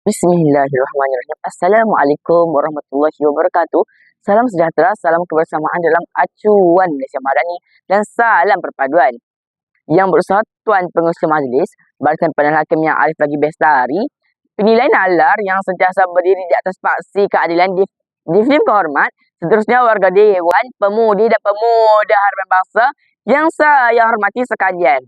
Bismillahirrahmanirrahim. Assalamualaikum warahmatullahi wabarakatuh. Salam sejahtera, salam kebersamaan dalam acuan Malaysia Madani dan salam perpaduan. Yang Bersatuan Pengurusi Majlis, Barisan Penilaian Hakim yang Arif Lagi Bestari, penilaian nalar yang sentiasa berdiri di atas paksi keadilan di film kehormat, seterusnya warga Dewan, pemudi dan pemuda harapan bangsa yang saya hormati sekalian.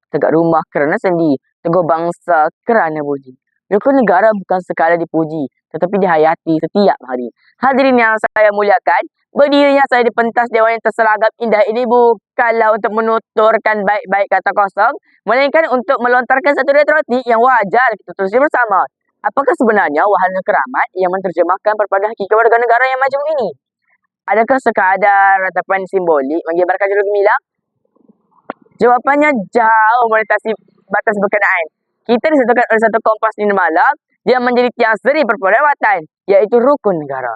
Tegak rumah kerana sendi, teguh bangsa kerana budi. Rukun negara bukan sekadar dipuji, tetapi dihayati setiap hari. Hadirin yang saya muliakan, berdirinya saya di pentas Dewan yang terseragam indah ini bukanlah untuk menuturkan baik-baik kata kosong, melainkan untuk melontarkan satu retortik yang wajar kita telusuri bersama. Apakah sebenarnya wahana keramat yang menerjemahkan perpaduan hakiki warga negara yang majmuk ini? Adakah sekadar ratapan simbolik mengibarkan jeruk gemilang? Jawapannya jauh melintasi batas berkenaan. Kita disatukan oleh satu kompas dini malam yang menjadi tiang seri perpaduan, iaitu rukun negara.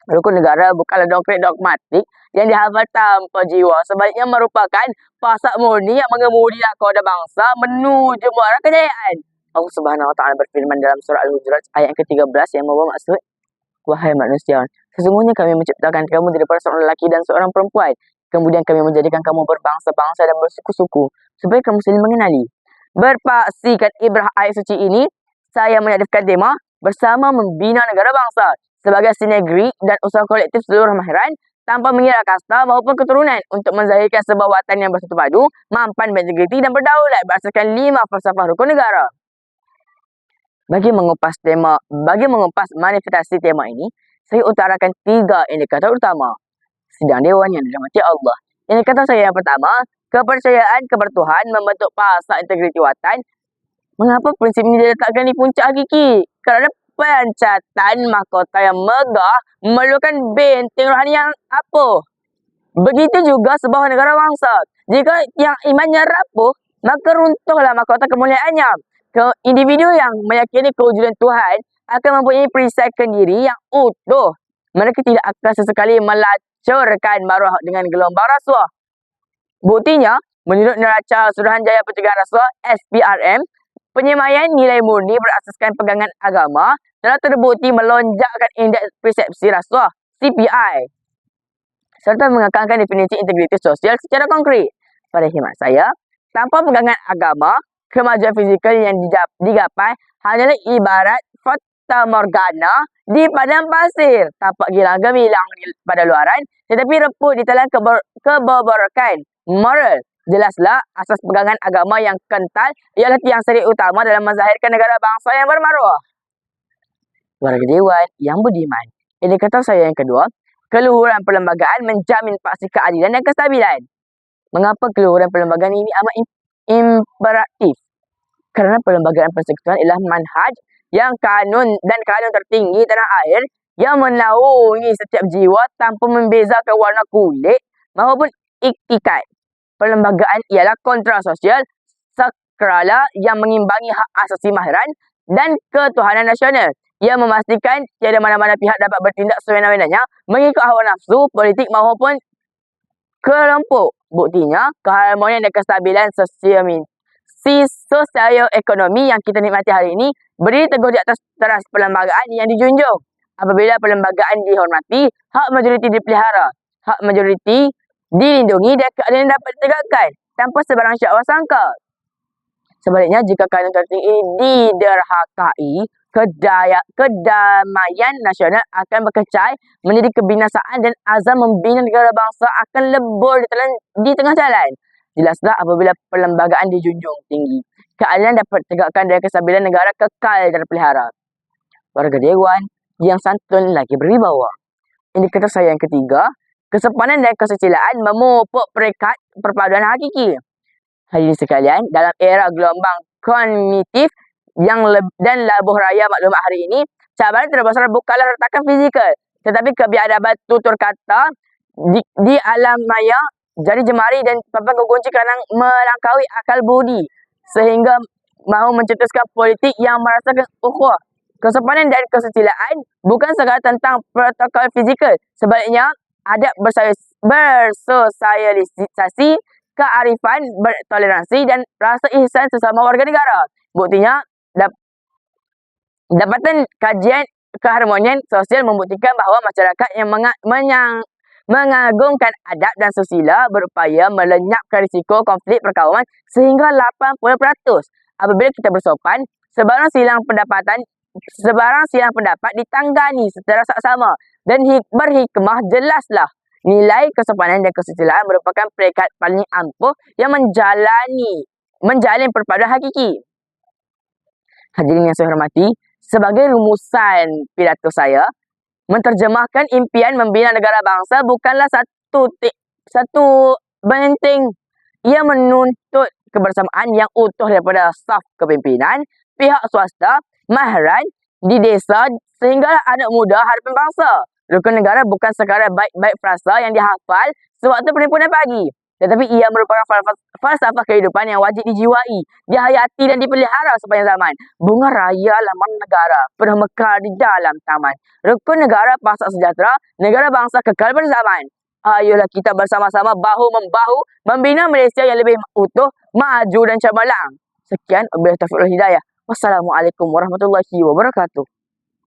Rukun negara bukanlah dongkrik dogmatik yang dihafal tanpa jiwa. Sebaliknya merupakan pasak murni yang mengemudi nakoda bangsa menuju muara kejayaan. Allah Subhanahu Wa Taala berfirman dalam surah Al-Hujurat ayat ke-13 yang membawa maksud, wahai manusia, sesungguhnya kami menciptakan kamu daripada seorang lelaki dan seorang perempuan. Kemudian kami menjadikan kamu berbangsa-bangsa dan bersuku-suku supaya kamu saling mengenali. Berpaksikan ibrah ayat suci ini, saya menyadifkan tema bersama membina negara bangsa sebagai sinergi dan usaha kolektif seluruh mahiran tanpa mengira kasta maupun keturunan untuk menzahirkan sebuah watan yang bersatu padu, mampan berintegriti dan berdaulat berdasarkan 5 falsafah rukun negara. Bagi mengupas manifestasi tema ini, saya utarakan 3 indikator utama. Sidang Dewan yang dirahmati Allah. Indikator saya yang pertama, kepercayaan kepada Tuhan membentuk pasak integriti watan. Mengapa prinsip ini diletakkan di puncak hakiki? Kerana pencatan mahkota yang megah memerlukan benteng rohani yang apa? Begitu juga sebuah negara bangsa. Jika yang imannya rapuh, maka runtuhlah mahkota kemuliaannya. Individu yang meyakini kewujudan Tuhan akan mempunyai perisaikan diri yang utuh. Mereka tidak akan sesekali melacurkan maruah dengan gelombang rasuah. Buktinya, menurut Neraca Suruhanjaya Pencegahan Rasuah SPRM, penyemaian nilai murni berasaskan pegangan agama telah terbukti melonjakkan indeks persepsi rasuah CPI serta mengekalkan definisi integriti sosial secara konkret. Pada khidmat saya, tanpa pegangan agama, kemajuan fizikal yang digapai hanyalah ibarat fata morgana di padang pasir, tampak gilang gemilang pada luaran, tetapi reput di telan kebobrokan moral. Jelaslah asas pegangan agama yang kental ialah tiang seri utama dalam menzahirkan negara bangsa yang bermaruah. Warga Dewan yang budiman. Indikator saya yang kedua, keluhuran perlembagaan menjamin paksi keadilan dan kestabilan. Mengapa keluhuran perlembagaan ini amat imperatif? Kerana perlembagaan persekutuan ialah manhaj yang kanun tertinggi tanah air yang menaungi setiap jiwa tanpa membezakan warna kulit maupun iktikat. Perlembagaan ialah kontra sosial sakrala yang mengimbangi hak asasi mahiran dan ketuhanan nasional. Ia memastikan tiada mana-mana pihak dapat bertindak sewenang-wenangnya mengikut hawa nafsu politik maupun kelompok. Buktinya, keharmonian dan kestabilan sosioekonomi yang kita nikmati hari ini berdiri teguh di atas teras perlembagaan yang dijunjung. Apabila perlembagaan dihormati, hak majoriti dipelihara, hak majoriti dilindungi dan keadilan dapat ditegakkan tanpa sebarang syakwa sangka. Sebaliknya, jika kanun tertinggi ini diderhakai, kedamaian nasional akan berkecai menjadi kebinasaan dan azam membina negara bangsa akan lebur di tengah jalan. Jelaslah apabila perlembagaan dijunjung tinggi, keadilan dapat ditegakkan dan kestabilan negara kekal terpelihara. Warga Dewan yang santun lagi berwibawa. Indikator saya yang ketiga, kesepanan dan kesusilaan memupuk peringkat perpaduan hakiki. Hadirin sekalian, dalam era gelombang kognitif dan labuh raya maklumat hari ini, cabaran terbesar bukanlah retakan fizikal, tetapi kebiadaban tutur kata di alam maya jadi jemari dan papan kekunci kerana melangkaui akal budi sehingga mahu mencetuskan politik yang merasakan ukhuwah. Kesepanan dan kesusilaan bukan sekadar tentang protokol fizikal, sebaliknya adab bersosialisasi, kearifan, bertoleransi dan rasa ihsan sesama warga negara. Buktinya Dapatan kajian keharmonian sosial membuktikan bahawa masyarakat yang mengagungkan adab dan susila berupaya melenyapkan risiko konflik perkauman sehingga 80%. Apabila kita bersopan, sebarang silang pendapat ditangani secara saksama dan berhikmah. Jelaslah nilai kesopanan dan kesusilaan merupakan peringkat paling ampuh yang menjalin perpaduan hakiki. Hadirin yang saya hormati, sebagai rumusan pidato saya, menterjemahkan impian membina negara bangsa bukanlah satu benteng. Ia menuntut kebersamaan yang utuh daripada staf kepimpinan, pihak swasta, mahiran di desa sehingga anak muda harapan bangsa. Rukun negara bukan sekadar baik-baik frasa yang dihafal sewaktu perhimpunan pagi, tetapi ia merupakan falsafah kehidupan yang wajib dijiwai, dihayati dan dipelihara sepanjang zaman. Bunga raya laman negara penuh mekar di dalam taman. Rukun negara, pasak sejahtera, negara bangsa kekal berzaman. Ayolah kita bersama-sama bahu-membahu membina Malaysia yang lebih utuh, maju dan cemerlang. Sekian, wabillahi taufiq wal hidayah. Wassalamualaikum warahmatullahi wabarakatuh.